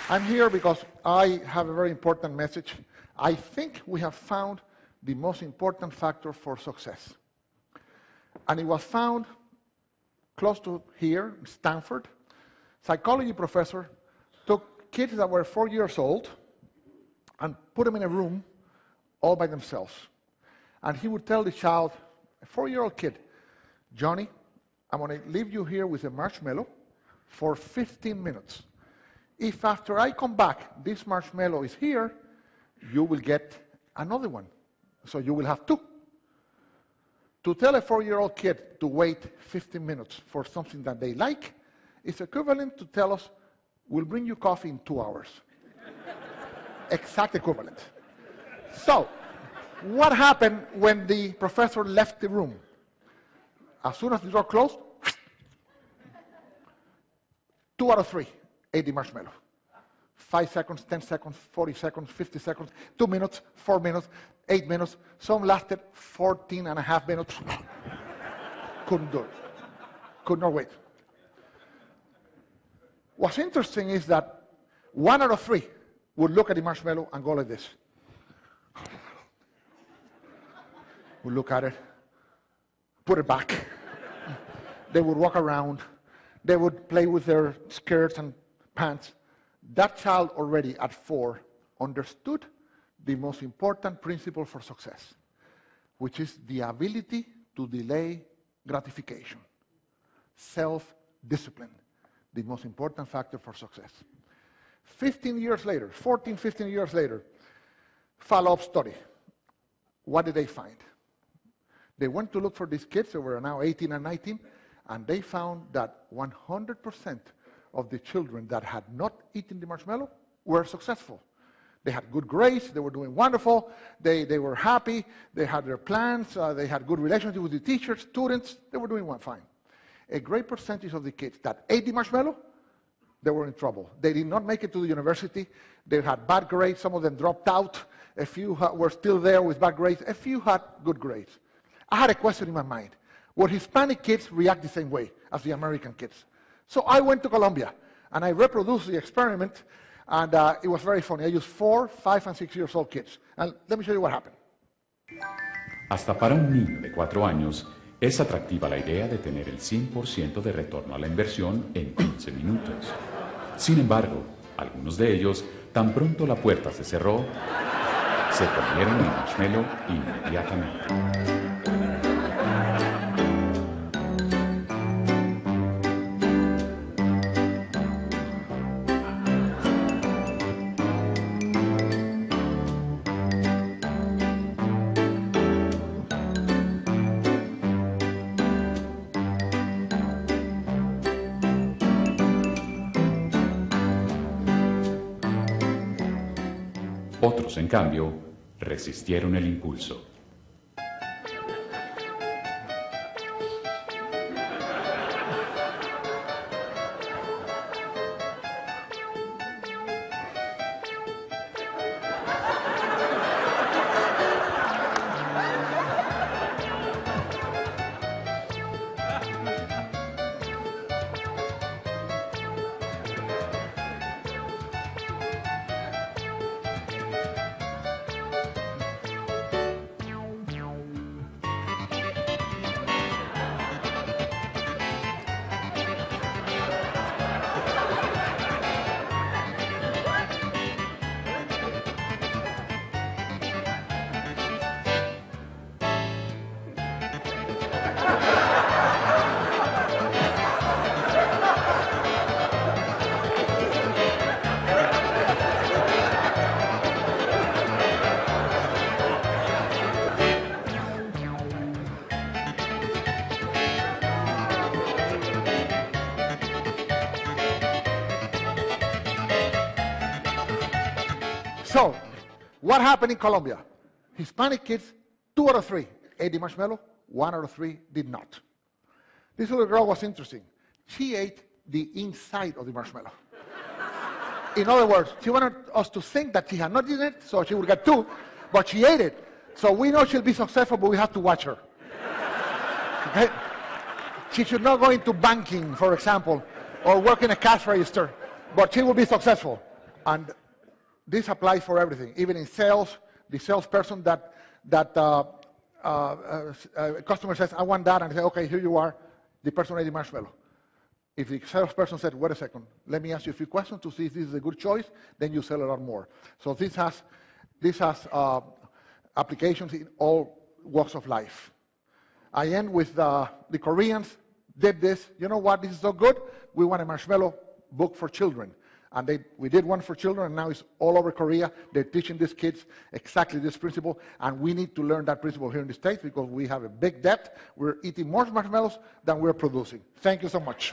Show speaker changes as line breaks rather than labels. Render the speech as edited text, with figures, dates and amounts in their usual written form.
I'm here because I have a very important message. I think we have found the most important factor for success. And it was found close to here, Stanford. Psychology professor took kids that were 4 years old and put them in a room all by themselves. And he would tell the child, a 4-year-old kid, Johnny, I'm going to leave you here with a marshmallow for 15 minutes. If after I come back, this marshmallow is here, you will get another one. So you will have two. To tell a 4-year-old kid to wait 15 minutes for something that they like is equivalent to tell us, we'll bring you coffee in 2 hours. Exact equivalent. So, what happened when the professor left the room? As soon as the door closed, 2 out of 3 ate the marshmallow. 5 seconds, 10 seconds, 40 seconds, 50 seconds, 2 minutes, 4 minutes, 8 minutes. Some lasted 14 and a half minutes. Couldn't do it. Could not wait. What's interesting is that 1 out of 3 would look at the marshmallow and go like this. Would look at it, put it back. They would walk around. They would play with their skirts and pants. That child already at 4 understood the most important principle for success, which is the ability to delay gratification. Self-discipline, the most important factor for success. 15 years later, 14, 15 years later, follow-up study. What did they find? They went to look for these kids who were now 18 and 19, and they found that 100% of the children that had not eaten the marshmallow were successful. They had good grades, they were doing wonderful, they were happy, they had their plans, they had good relationship with the teachers, students, they were doing fine. A great percentage of the kids that ate the marshmallow, they were in trouble. They did not make it to the university, they had bad grades, some of them dropped out, a few were still there with bad grades, a few had good grades. I had a question in my mind. Would Hispanic kids react the same way as the American kids? So I went to Colombia, and I reproduced the experiment, and it was very funny. I used 4, 5, and 6 years old kids. And let me show you what happened.
Hasta para un niño de 4 años, es atractiva la idea de tener el 100% de retorno a la inversión en 15 minutos. Sin embargo, algunos de ellos, tan pronto la puerta se cerró, se comieron el marshmallow inmediatamente. Otros, en cambio, resistieron el impulso.
So, what happened in Colombia? Hispanic kids, 2 out of 3 ate the marshmallow, 1 out of 3 did not. This little girl was interesting. She ate the inside of the marshmallow. In other words, she wanted us to think that she had not eaten it, so she would get 2, but she ate it. So we know she'll be successful, but we have to watch her. Okay? She should not go into banking, for example, or work in a cash register, but she will be successful. And this applies for everything, even in sales. The salesperson that customer says, I want that, and I say, okay, here you are, the person ate the marshmallow. If the salesperson said, wait a second, let me ask you a few questions to see if this is a good choice, then you sell a lot more. So this has applications in all walks of life. I end with the Koreans did this. You know what? This is so good. We want a marshmallow book for children. And we did one for children, and now it's all over Korea. They're teaching these kids exactly this principle, and we need to learn that principle here in the States because we have a big debt. We're eating more marshmallows than we're producing. Thank you so much.